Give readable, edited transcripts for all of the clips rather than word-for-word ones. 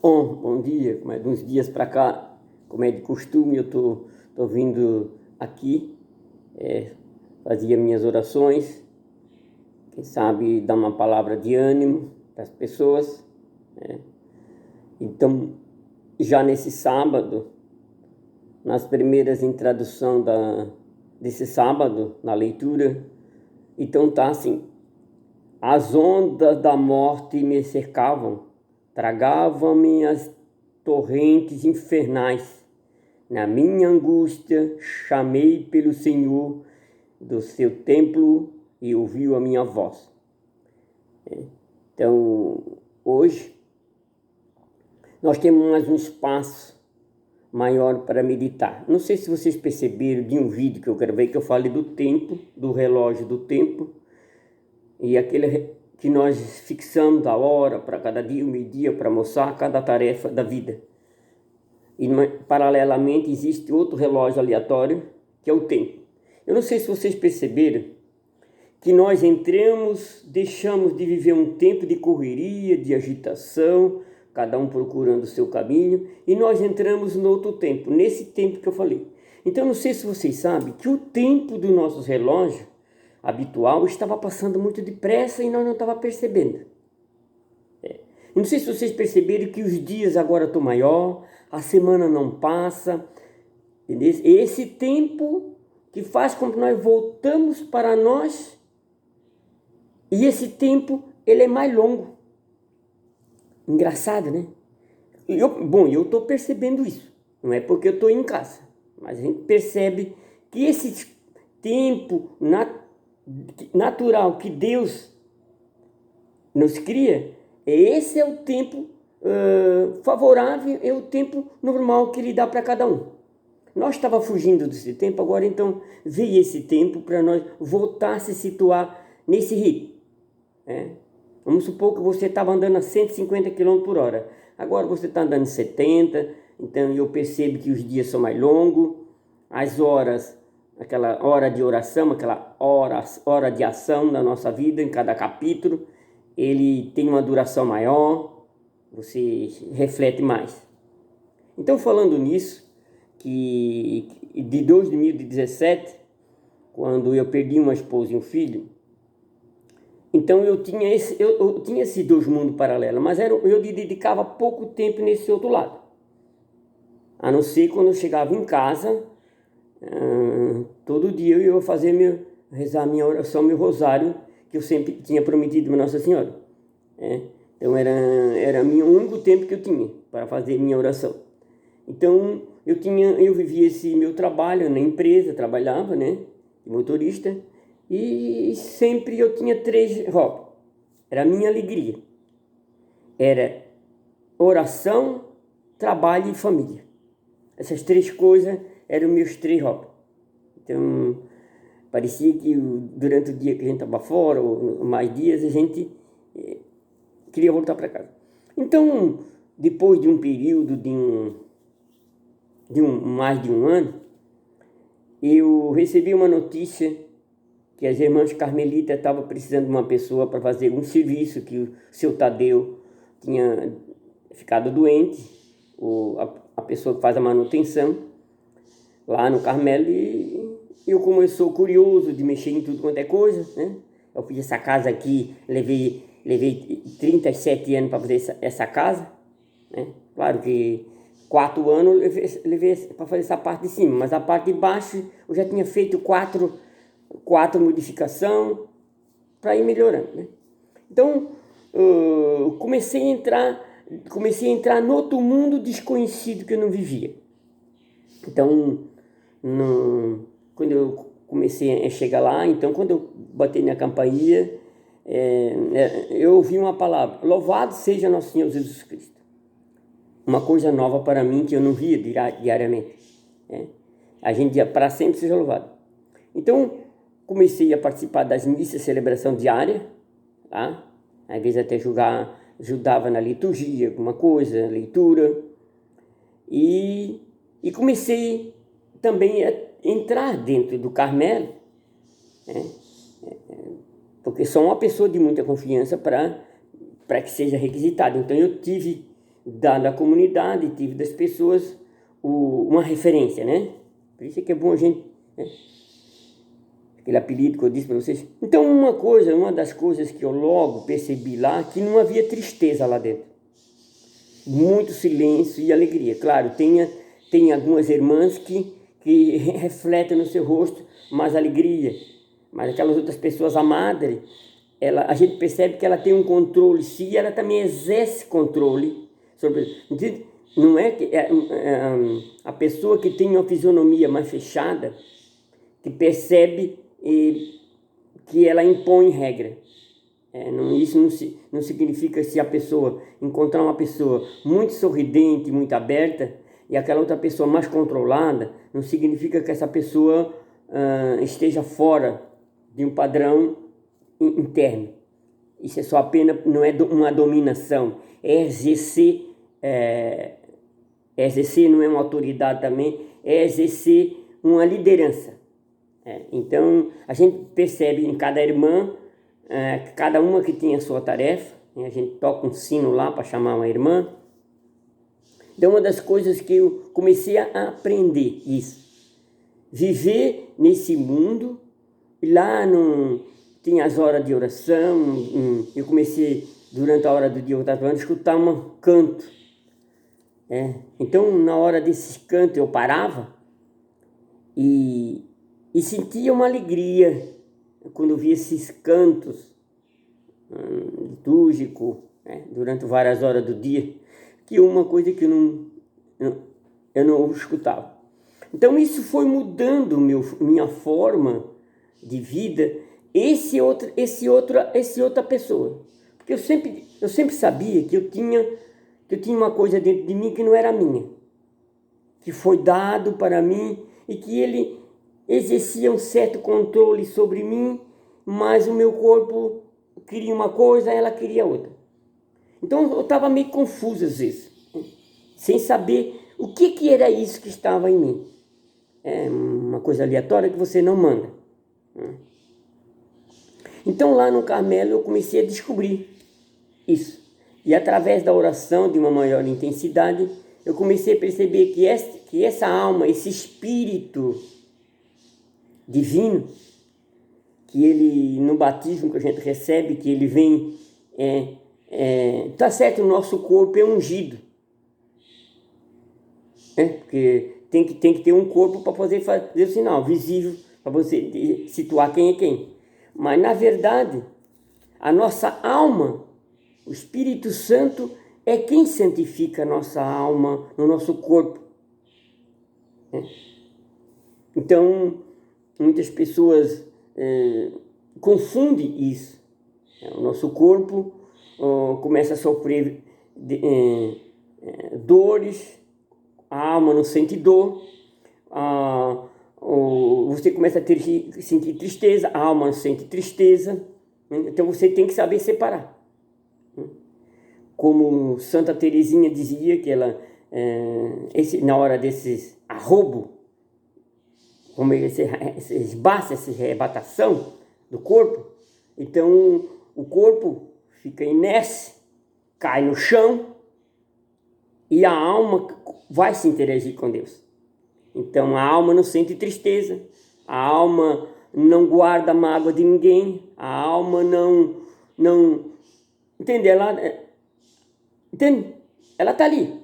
Bom dia, de uns dias para cá, como é de costume, eu tô vindo aqui, fazia minhas orações, quem sabe dar uma palavra de ânimo para as pessoas. Então, já nesse sábado, nas primeiras introduções desse sábado, na leitura, então tá assim: as ondas da morte me cercavam, tragavam-me as torrentes infernais. Na minha angústia, chamei pelo Senhor do seu templo e ouviu a minha voz. Então, hoje, nós temos mais um espaço maior para meditar. Não sei se vocês perceberam de um vídeo que eu gravei, que eu falei do tempo, do relógio do tempo, e aquele que nós fixamos a hora para cada dia, o meio-dia, para almoçar, cada tarefa da vida. E paralelamente existe outro relógio aleatório, que é o tempo. Eu não sei se vocês perceberam que nós deixamos de viver um tempo de correria, de agitação, cada um procurando o seu caminho, e nós entramos no outro tempo, nesse tempo que eu falei. Então, não sei se vocês sabem que o tempo do nosso relógio habitual estava passando muito depressa e nós não estávamos percebendo. Não sei se vocês perceberam que os dias agora estão maior, a semana não passa. Entendeu? Esse tempo que faz com que nós voltamos para nós, e esse tempo ele é mais longo. Engraçado, né? Eu estou percebendo isso. Não é porque eu estou em casa, mas a gente percebe que esse tempo natural que Deus nos cria, esse é o tempo favorável, é o tempo normal que Ele dá para cada um. Nós estávamos fugindo desse tempo, agora então veio esse tempo para nós voltar a se situar nesse ritmo. Vamos supor que você estava andando a 150 km por hora, agora você está andando 70, então eu percebo que os dias são mais longos, as horas, aquela hora de oração, aquela hora de ação da nossa vida, em cada capítulo, ele tem uma duração maior, você reflete mais. Então, falando nisso, que de 2017, quando eu perdi uma esposa e um filho, então eu tinha esses dois mundos paralelos, mas eu dedicava pouco tempo nesse outro lado. A não ser quando eu chegava em casa, todo dia eu ia rezar minha oração, meu rosário, que eu sempre tinha prometido a Nossa Senhora. Então era o único tempo que eu tinha para fazer minha oração. Então eu vivia esse meu trabalho na empresa, trabalhava, de motorista, e sempre eu tinha 3 hobbies. Era a minha alegria. Era oração, trabalho e família. Essas 3 coisas eram meus 3 hobbies. Então, parecia que durante o dia que a gente estava fora, ou mais dias, a gente queria voltar para casa. Então, depois de um período mais de um ano, eu recebi uma notícia que as irmãs carmelitas estavam precisando de uma pessoa para fazer um serviço, que o seu Tadeu tinha ficado doente, a pessoa que faz a manutenção lá no Carmelo, e eu, como eu sou curioso de mexer em tudo quanto é coisa, eu fiz essa casa aqui, levei 37 anos para fazer essa casa, Claro que 4 anos eu levei para fazer essa parte de cima, mas a parte de baixo eu já tinha feito quatro modificações para ir melhorando, Então, comecei a entrar no outro mundo desconhecido que eu não vivia. Então, quando eu comecei a chegar lá, então quando eu bati na campainha, eu ouvi uma palavra: louvado seja nosso Senhor Jesus Cristo. Uma coisa nova para mim que eu não via diariamente. A gente para sempre seja louvado. Então, comecei a participar das missas, celebração diária, às vezes até ajudava na liturgia, alguma coisa, leitura, e comecei também a entrar dentro do Carmelo, porque sou uma pessoa de muita confiança para que seja requisitado. Então eu tive da comunidade, tive das pessoas uma referência, né? Por isso é que é bom a gente, né? Aquele apelido que eu disse para vocês. Então uma das coisas que eu logo percebi lá, que não havia tristeza lá dentro. Muito silêncio e alegria. Claro, tem algumas irmãs que refletem no seu rosto mais alegria, mas aquelas outras pessoas, a madre, a gente percebe que ela tem um controle, se ela também exerce controle sobre, entende? Não é que a pessoa que tem uma fisionomia mais fechada, que percebe que ela impõe regra. Isso não significa, se a pessoa encontrar uma pessoa muito sorridente, muito aberta, e aquela outra pessoa mais controlada, não significa que essa pessoa esteja fora de um padrão interno. Isso é só apenas, não é uma dominação, exercer não é uma autoridade também, é exercer uma liderança. Então, a gente percebe em cada irmã, cada uma que tem a sua tarefa, a gente toca um sino lá para chamar uma irmã. Então, uma das coisas que eu comecei a aprender isso, viver nesse mundo, lá tinha as horas de oração, eu comecei, durante a hora do dia, eu estava a escutar um canto. Então, na hora desses cantos, eu parava e sentia uma alegria quando eu via esses cantos litúrgicos, durante várias horas do dia, que uma coisa que eu não escutava. Então isso foi mudando minha forma de vida, esse outra pessoa, porque eu sempre sabia que eu tinha uma coisa dentro de mim que não era minha, que foi dado para mim e que ele exercia um certo controle sobre mim, mas o meu corpo queria uma coisa, ela queria outra. Então eu estava meio confuso às vezes, sem saber o que era isso que estava em mim. É uma coisa aleatória que você não manda. Então lá no Carmelo eu comecei a descobrir isso. E através da oração de uma maior intensidade, eu comecei a perceber que essa alma, esse espírito divino, que ele, no batismo que a gente recebe, que ele vem, tá certo, o nosso corpo é ungido, porque tem que ter um corpo para fazer o sinal visível, para você situar quem é quem. Mas na verdade, a nossa alma, o Espírito Santo é quem santifica a nossa alma no nosso corpo. Então, muitas pessoas confundem isso. O nosso corpo começa a sofrer dores, a alma não sente dor, você começa a sentir tristeza, a alma não sente tristeza. Então você tem que saber separar. Como Santa Teresinha dizia, que ela, na hora desses arrobo, como esses baços, essa arrebatação do corpo, então o corpo fica inerte, cai no chão e a alma vai se interagir com Deus. Então a alma não sente tristeza, a alma não guarda mágoa de ninguém, a alma não entende? Ela está ali.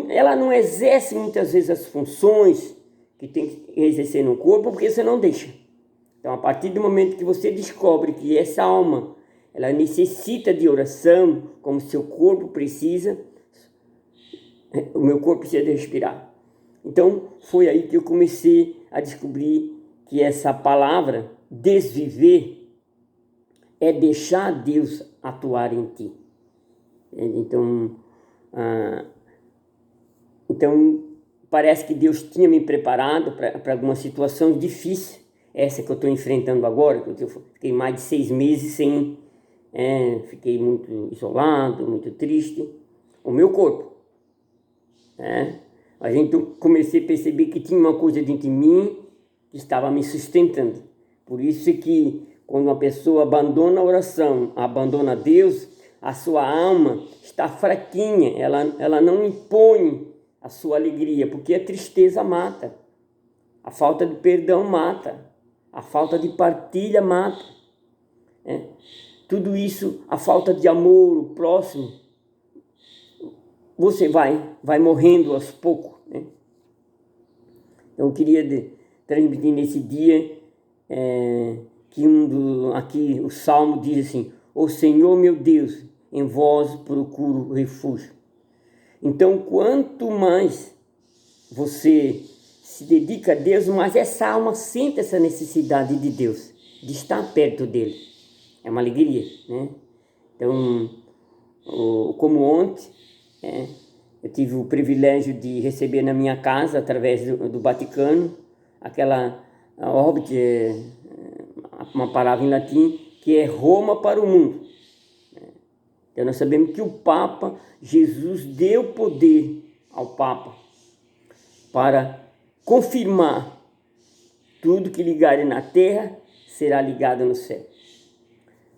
Ela não exerce muitas vezes as funções que tem que exercer no corpo, porque você não deixa. Então, a partir do momento que você descobre que essa alma, ela necessita de oração, como seu corpo precisa, o meu corpo precisa de respirar. Então, foi aí que eu comecei a descobrir que essa palavra, desviver, é deixar Deus atuar em ti. Então, parece que Deus tinha me preparado para alguma situação difícil, essa que eu estou enfrentando agora, que eu fiquei mais de 6 meses fiquei muito isolado, muito triste, o meu corpo. A gente comecei a perceber que tinha uma coisa dentro de mim que estava me sustentando. Por isso que quando uma pessoa abandona a oração, abandona Deus, a sua alma está fraquinha, ela não impõe a sua alegria, porque a tristeza mata, a falta de perdão mata, a falta de partilha mata. Tudo isso, a falta de amor, o próximo, você vai morrendo aos poucos. Então eu queria transmitir nesse dia que aqui o Salmo diz assim: "O Senhor meu Deus, em vós procuro refúgio". Então quanto mais você se dedica a Deus, mais essa alma sente essa necessidade de Deus, de estar perto dele. É uma alegria, né? Então, como ontem, eu tive o privilégio de receber na minha casa, através do Vaticano, aquela orbe, que é uma palavra em latim, que é Roma para o mundo. Então nós sabemos que o Papa, Jesus deu poder ao Papa para confirmar tudo que ligarem na terra será ligado no céu.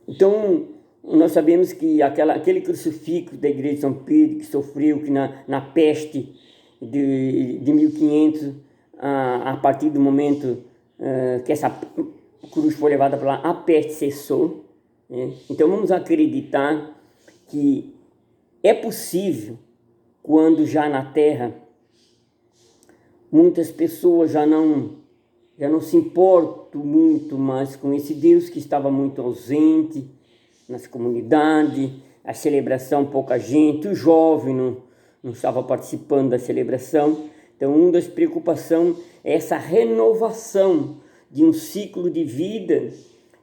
Então nós sabemos que aquele crucifixo da igreja de São Pedro, que sofreu, que na peste de 1500, a partir do momento que essa cruz foi levada para lá, a peste cessou. Então vamos acreditar que é possível, quando já na terra muitas pessoas já não se importam muito mais com esse Deus que estava muito ausente nas comunidades, a celebração pouca gente, o jovem não estava participando da celebração. Então uma das preocupações é essa renovação de um ciclo de vida,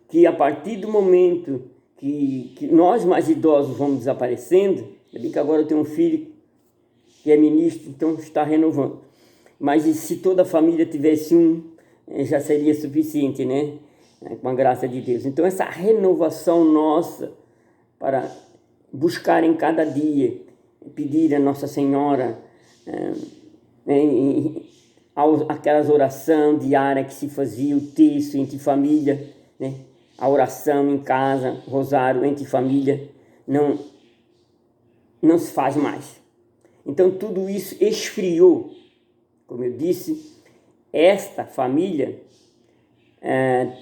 que a partir do momento que nós mais idosos vamos desaparecendo, é bem que agora eu tenho um filho que é ministro, então está renovando, mas se toda a família tivesse já seria suficiente, né? Com a graça de Deus. Então essa renovação nossa, para buscar em cada dia, pedir a Nossa Senhora, aquelas orações diárias que se fazia, o texto entre família, né? A oração em casa, rosário entre família, não se faz mais. Então tudo isso esfriou. Como eu disse, esta família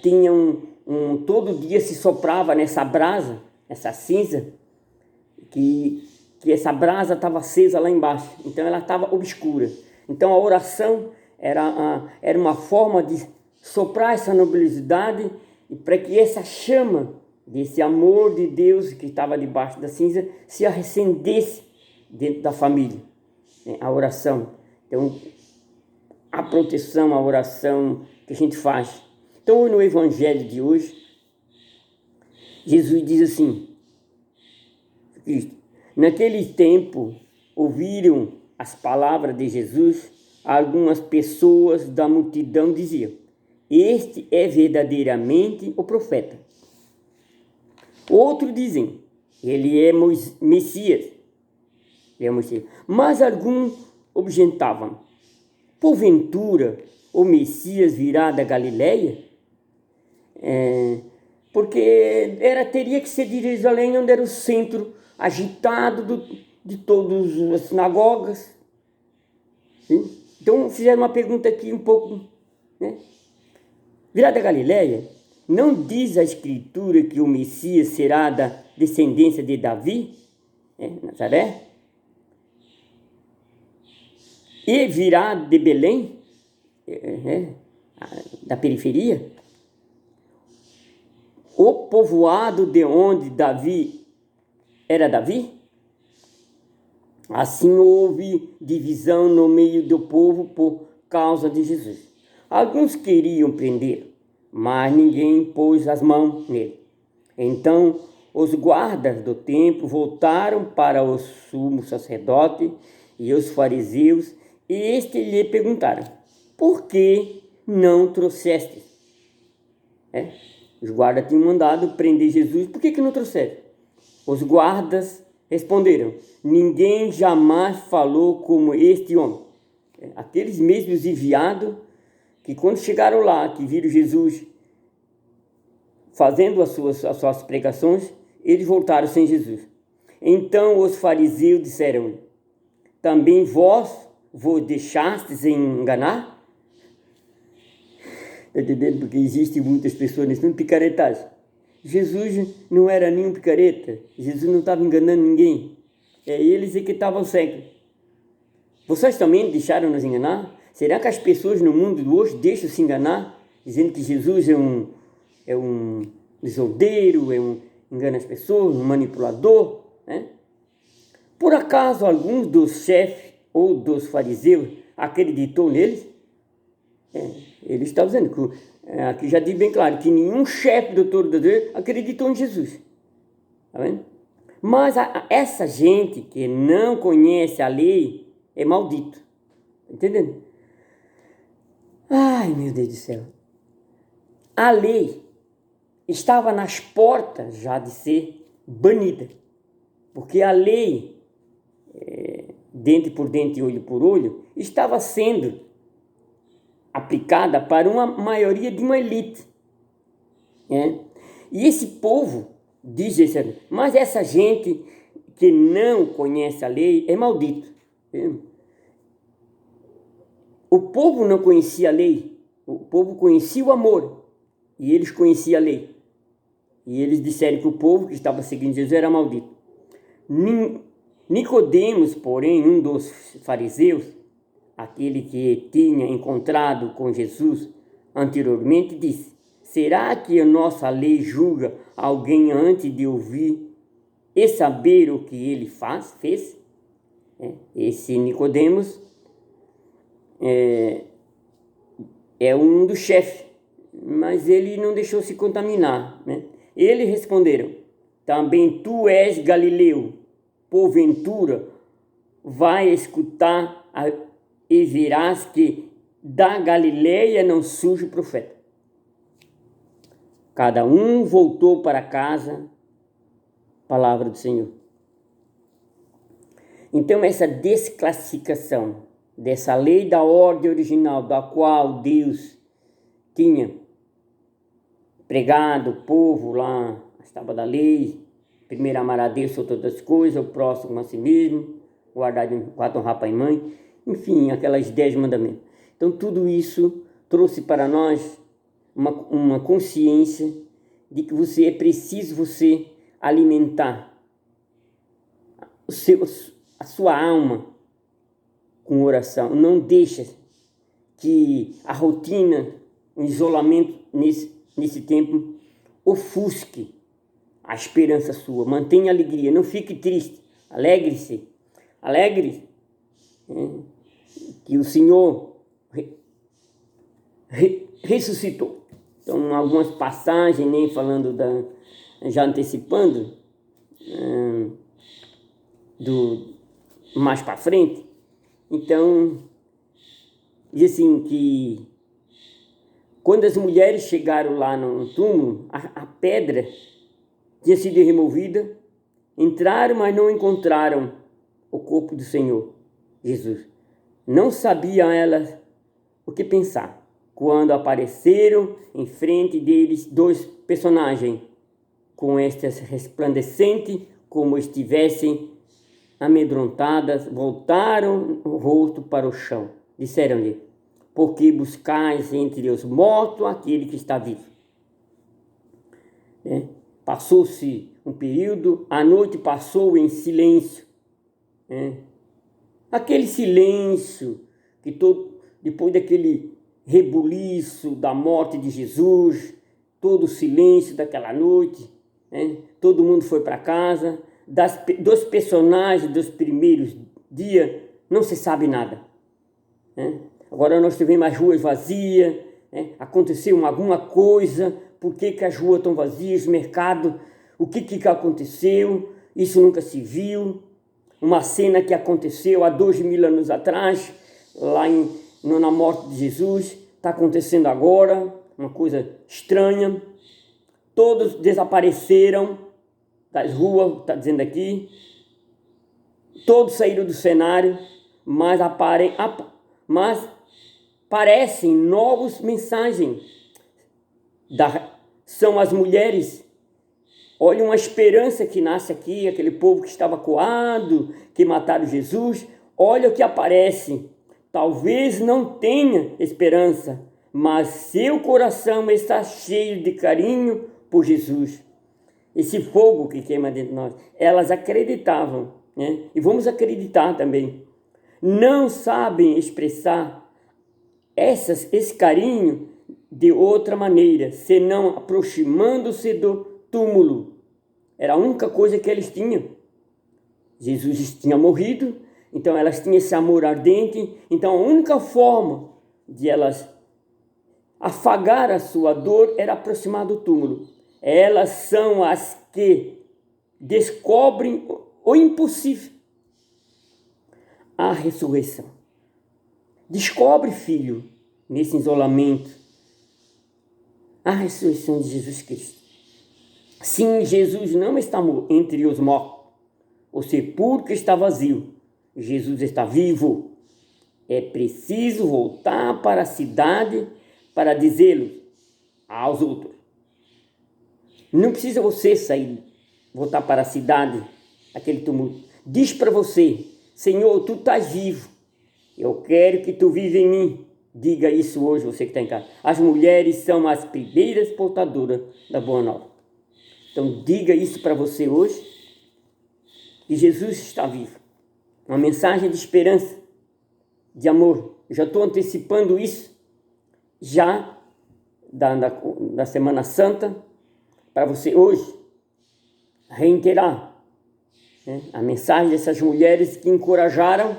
tinha todo dia se soprava nessa brasa, essa cinza, que essa brasa estava acesa lá embaixo, então ela estava obscura. Então a oração era uma forma de soprar essa nobilidade, e para que essa chama desse amor de Deus que estava debaixo da cinza se acendesse dentro da família. A oração. Então, a proteção, a oração que a gente faz. Então, no Evangelho de hoje, Jesus diz assim: naquele tempo ouviram as palavras de Jesus, algumas pessoas da multidão diziam: este é verdadeiramente o profeta. Outros dizem: ele é Messias. Mas alguns objetavam: porventura o Messias virá da Galileia? Porque teria que ser de Jerusalém, onde era o centro agitado de todas as sinagogas. Sim? Então fizeram uma pergunta aqui um pouco, né? Virá da Galileia? Não diz a Escritura que o Messias será da descendência de Davi, Nazaré? E virá de Belém, da periferia? O povoado de onde Davi era Davi? Assim houve divisão no meio do povo por causa de Jesus. Alguns queriam prendê-lo, mas ninguém pôs as mãos nele. Então os guardas do templo voltaram para o sumo sacerdote e os fariseus, e estes lhe perguntaram: por que não trouxeste? Os guardas tinham mandado prender Jesus, por que não trouxeram? Os guardas responderam: ninguém jamais falou como este homem. Aqueles mesmos enviados que, quando chegaram lá, que viram Jesus fazendo as suas pregações, eles voltaram sem Jesus. Então os fariseus disseram: também vós vos deixastes enganar? Está entendendo? Porque existem muitas pessoas nesse mundo picaretagem. Jesus não era nenhum picareta. Jesus não estava enganando ninguém. É eles que estavam cegos. Vocês também deixaram nos enganar? Será que as pessoas no mundo de hoje deixam se enganar, dizendo que Jesus é um desordeiro, engana as pessoas, um manipulador, né? Por acaso alguns dos chefes ou dos fariseus acreditou neles? Ele está dizendo que, aqui já diz bem claro, que nenhum chefe do doutor da lei acreditou em Jesus. Tá vendo? Mas essa gente que não conhece a lei é maldito. Entendendo? Ai, meu Deus do céu. A lei estava nas portas já de ser banida. Porque a lei, dente por dente, olho por olho, estava sendo aplicada para uma maioria de uma elite. E esse povo, diz esse, mas essa gente que não conhece a lei é maldito. O povo não conhecia a lei, o povo conhecia o amor, e eles conheciam a lei. E eles disseram que o povo que estava seguindo Jesus era maldito. Nicodemos, porém, um dos fariseus, aquele que tinha encontrado com Jesus anteriormente, disse: será que a nossa lei julga alguém antes de ouvir e saber o que ele fez? Esse Nicodemos é um dos chefes, mas ele não deixou se contaminar, né? Eles responderam: também tu és Galileu, porventura vai escutar e verás que da Galileia não surge o profeta. Cada um voltou para casa, palavra do Senhor. Então essa desclassificação dessa lei da ordem original, da qual Deus tinha pregado o povo lá, as tábuas da lei, primeiro amar a Deus sobre todas as coisas, o próximo a si mesmo, guardar honrar pai e mãe, enfim, aquelas 10 mandamentos. Então tudo isso trouxe para nós uma consciência de que é preciso você alimentar a sua alma com oração. Não deixa que a rotina, o isolamento nesse tempo ofusque a esperança sua. Mantenha a alegria, não fique triste, alegre-se, que o Senhor ressuscitou. Então, algumas passagens, nem falando já antecipando, mais para frente. Então, diz assim que quando as mulheres chegaram lá no túmulo, a pedra tinha sido removida, entraram, mas não encontraram o corpo do Senhor Jesus. Não sabiam elas o que pensar, quando apareceram em frente deles 2 personagens, com estas resplandecentes, como estivessem amedrontadas, voltaram o rosto para o chão. Disseram-lhe: por que buscais entre os mortos aquele que está vivo? Passou-se um período, a noite passou em silêncio. Aquele silêncio que depois daquele rebuliço da morte de Jesus, todo o silêncio daquela noite, todo mundo foi para casa. Dos personagens dos primeiros dias não se sabe nada. Agora nós tivemos as ruas vazias, aconteceu alguma coisa. Por que as ruas estão vazias, os mercados, o que aconteceu? Isso nunca se viu. Uma cena que aconteceu há 2000 anos atrás, lá na morte de Jesus, está acontecendo agora, uma coisa estranha. Todos desapareceram das ruas, está dizendo aqui. Todos saíram do cenário, mas parecem novas mensagens. São as mulheres Olha uma esperança que nasce aqui, aquele povo que estava coado, que mataram Jesus. Olha o que aparece. Talvez não tenha esperança, mas seu coração está cheio de carinho por Jesus. Esse fogo que queima dentro de nós, elas acreditavam, né? E vamos acreditar também. Não sabem expressar esse carinho de outra maneira, senão aproximando-se do túmulo. Era a única coisa que eles tinham. Jesus tinha morrido, então elas tinham esse amor ardente. Então a única forma de elas afagar a sua dor era aproximar do túmulo. Elas são as que descobrem o impossível, a ressurreição. Descobre, filho, nesse isolamento, a ressurreição de Jesus Cristo. Sim, Jesus não está entre os mortos. O sepulcro está vazio. Jesus está vivo. É preciso voltar para a cidade para dizê-lo aos outros. Não precisa você sair, voltar para a cidade, aquele tumulto. Diz para você: Senhor, tu estás vivo. Eu quero que tu viva em mim. Diga isso hoje, você que está em casa. As mulheres são as primeiras portadoras da boa nova. Então diga isso para você hoje, que Jesus está vivo. Uma mensagem de esperança, de amor. Eu já estou antecipando isso, já da Semana Santa, para você hoje reiterar, né, a mensagem dessas mulheres que encorajaram,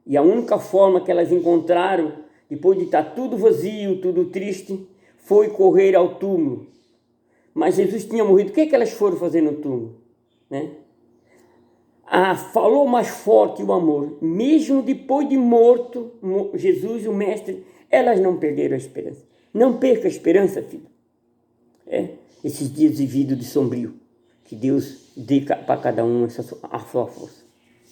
e a única forma que elas encontraram, depois de estar tudo vazio, tudo triste, foi correr ao túmulo. Mas Jesus tinha morrido. O que elas foram fazer no túmulo? Né? Falou mais forte o amor. Mesmo depois de morto, Jesus, o Mestre, elas não perderam a esperança. Não perca a esperança, filho. Esses dias vividos de sombrio. Que Deus dê para cada um a sua força.